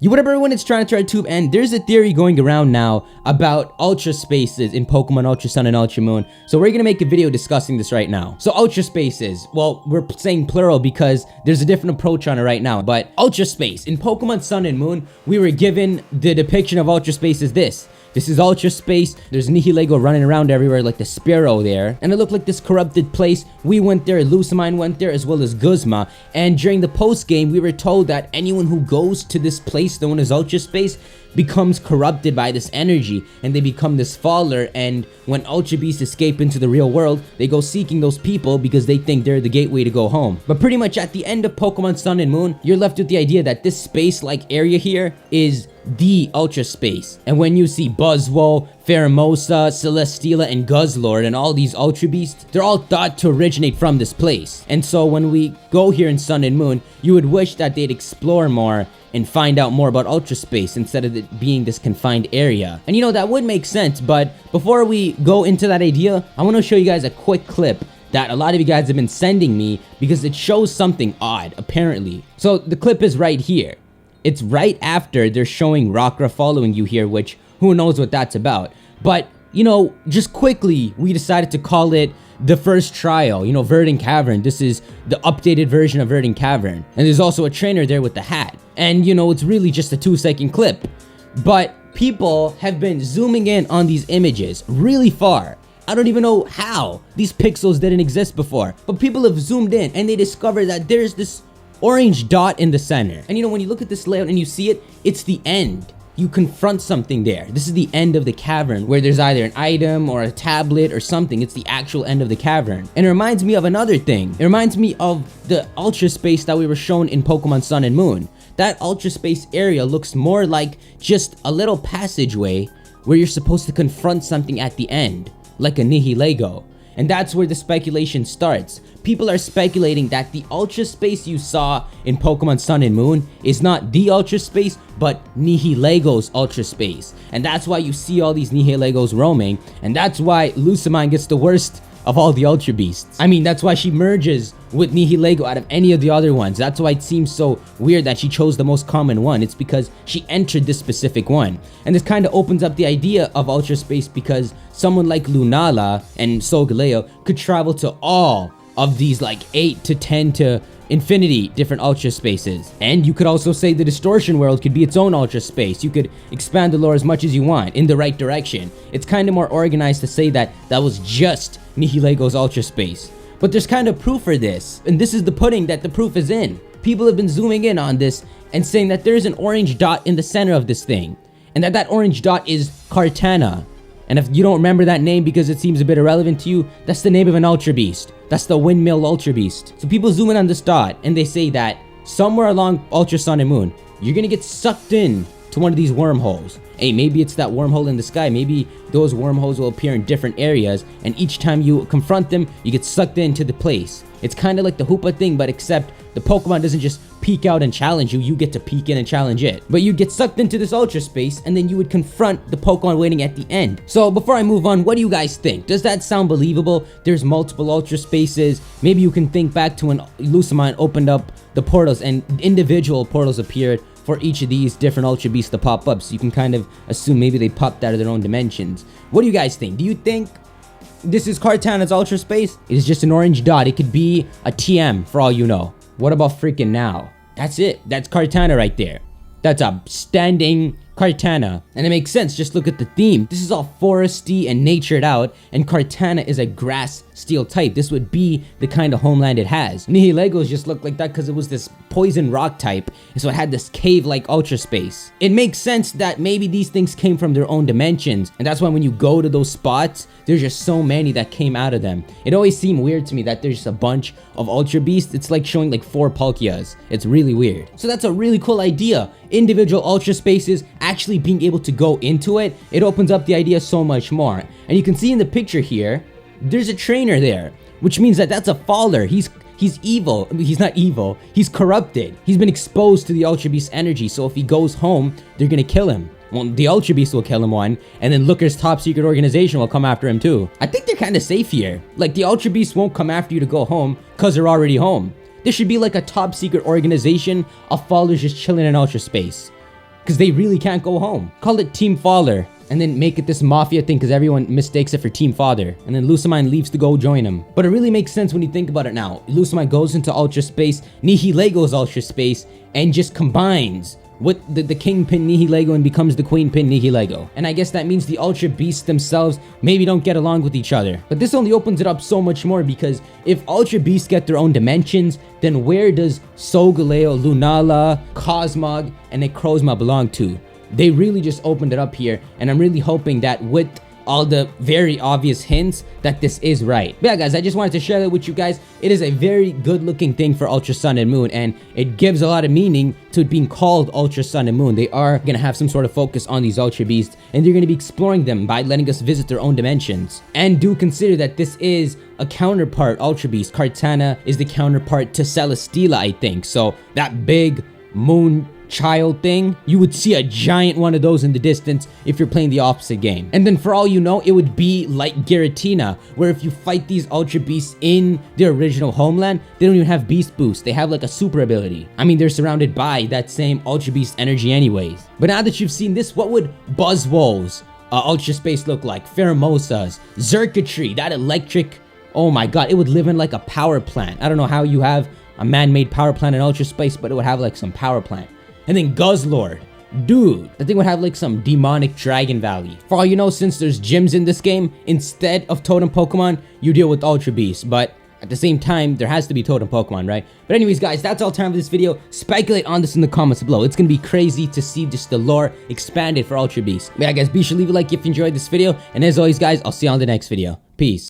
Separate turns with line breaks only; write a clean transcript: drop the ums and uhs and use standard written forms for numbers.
What up everyone, it's TyranitarTube, and there's a theory going around now about ultra spaces in Pokemon Ultra Sun and Ultra Moon. So we're gonna make a video discussing this right now. So ultra spaces, well, we're saying plural because there's a different approach on it right now. But ultra space, in Pokemon Sun and Moon, we were given the depiction of ultra space as this. This is ultra space. There's Nihilego running around everywhere like the Spearow there. And it looked like this corrupted place. We went there, Lucamine went there, as well as Guzma. And during the post-game, we were told that anyone who goes to this place known as ultra space becomes corrupted by this energy, and they become this faller. And when Ultra Beasts escape into the real world, they go seeking those people because they think they're the gateway to go home. But pretty much at the end of Pokemon Sun and Moon, you're left with the idea that this space-like area here is the ultra space. And when you see Buzzwole, Pheromosa, Celesteela, and Guzzlord, and all these ultra beasts, they're all thought to originate from this place. And so when we go here in Sun and Moon, you would wish that they'd explore more and find out more about ultra space instead of it being this confined area. And you know, that would make sense. But before we go into that idea, I want to show you guys a quick clip that a lot of you guys have been sending me because it shows something odd, apparently. So the clip is right here. It's right after they're showing Rockra following you here, which who knows what that's about. But, you know, just quickly, we decided to call it the first trial, you know, Verdant Cavern. This is the updated version of Verdant Cavern. And there's also a trainer there with the hat. And, you know, it's really just a 2-second clip. But people have been zooming in on these images really far. I don't even know how. These pixels didn't exist before. But people have zoomed in and they discovered that there's this orange dot in the center. And you know, when you look at this layout and you see it, it's the end. You confront something there. This is the end of the cavern where there's either an item or a tablet or something. It's the actual end of the cavern. And it reminds me of another thing. It reminds me of the ultra space that we were shown in Pokemon Sun and Moon. That ultra space area looks more like just a little passageway where you're supposed to confront something at the end, like a Nihilego. And that's where the speculation starts. People are speculating that the ultra space you saw in Pokemon Sun and Moon is not the ultra space, but Nihilego's ultra space. And that's why you see all these Nihilegos roaming, and that's why Lucamine gets the worst of all the ultra beasts. I mean, that's why she merges with Nihilego out of any of the other ones. That's why it seems so weird that she chose the most common one. It's because she entered this specific one. And this kind of opens up the idea of ultra space because someone like Lunala and Solgaleo could travel to all of these like 8 to 10 to infinity different ultra spaces. And you could also say the distortion world could be its own ultra space. You could expand the lore as much as you want in the right direction. It's kind of more organized to say that that was just Nihilego's ultra space. But there's kind of proof for this, and this is the pudding that the proof is in. People have been zooming in on this and saying that there's an orange dot in the center of this thing, and that orange dot is Kartana. And if you don't remember that name because it seems a bit irrelevant to you, that's the name of an ultra beast. That's the windmill ultra beast. So people zoom in on this dot and they say that somewhere along Ultra Sun and Moon, you're gonna get sucked in to one of these wormholes. Hey, maybe it's that wormhole in the sky. Maybe those wormholes will appear in different areas, and each time you confront them, you get sucked into the place. It's kind of like the Hoopa thing, but except the Pokemon doesn't just peek out and challenge you, you get to peek in and challenge it. But you'd get sucked into this ultra space, and then you would confront the Pokemon waiting at the end. So before I move on, what do you guys think? Does that sound believable? There's multiple ultra spaces. Maybe you can think back to when Lucamine opened up the portals and individual portals appeared for each of these different ultra beasts to pop up, so you can kind of assume maybe they popped out of their own dimensions. What do you guys think? Do you think this is Kartana's ultra space? It is just an orange dot. It could be a TM for all you know. What about freaking now? That's it. That's Kartana right there. That's a standing Kartana. And it makes sense. Just look at the theme. This is all foresty and natured out, and Kartana is a grass steel type. This would be the kind of homeland it has. Nihilegos just looked like that because it was this poison rock type, and so it had this cave-like ultra space. It makes sense that maybe these things came from their own dimensions, and that's why when you go to those spots, there's just so many that came out of them. It always seemed weird to me that there's just a bunch of ultra beasts. It's like showing like 4 Palkias. It's really weird. So that's a really cool idea. Individual ultra spaces actually being able to go into it, it opens up the idea so much more. And you can see in the picture here, there's a trainer there, which means that that's a faller. He's evil. I mean, he's not evil. He's corrupted. He's been exposed to the Ultra Beast energy. So if he goes home, they're gonna kill him. Well, the Ultra Beast will kill him one, and then Looker's top secret organization will come after him too. I think they're kind of safe here. Like, the Ultra Beast won't come after you to go home because they're already home. There should be like a top secret organization of followers just chilling in ultra space. because they really can't go home. Call it Team Father, and then make it this mafia thing because everyone mistakes it for Team Father. And then Lucamine leaves to go join him. But it really makes sense when you think about it now. Lucamine goes into Ultra Space, Nihilego's Ultra Space, and just combines with the Kingpin Nihilego and becomes the Queenpin Nihilego. And I guess that means the Ultra Beasts themselves maybe don't get along with each other. But this only opens it up so much more, because if Ultra Beasts get their own dimensions, then where does Solgaleo, Lunala, Cosmog, and Necrozma belong to? They really just opened it up here, and I'm really hoping that with all the very obvious hints that this is right. But yeah, guys, I just wanted to share that with you guys. It is a very good looking thing for Ultra Sun and Moon, and it gives a lot of meaning to it being called Ultra Sun and Moon. They are gonna have some sort of focus on these Ultra Beasts, and they're gonna be exploring them by letting us visit their own dimensions. And do consider that this is a counterpart Ultra Beast. Kartana is the counterpart to Celesteela, I think. So that big moon child thing, you would see a giant one of those in the distance if you're playing the opposite game. And then for all you know, it would be like Giratina, where if you fight these Ultra Beasts in their original homeland, they don't even have Beast Boost. They have like a super ability. I mean, they're surrounded by that same Ultra Beast energy anyways. But now that you've seen this, what would Buzzwoles Ultra Space look like? Pheromosas, Xurkitree, that electric, oh my god, it would live in like a power plant. I don't know how you have a man-made power plant in Ultra Space, but it would have like some power plant. And then Guzzlord, dude, that thing would have like some demonic Dragon Valley. For all you know, since there's gyms in this game, instead of totem Pokemon, you deal with Ultra Beasts. But at the same time, there has to be totem Pokemon, right? But anyways, guys, that's all time for this video. Speculate on this in the comments below. It's gonna be crazy to see just the lore expanded for Ultra Beasts. But yeah, guys, be sure to leave a like if you enjoyed this video. And as always, guys, I'll see you on the next video. Peace.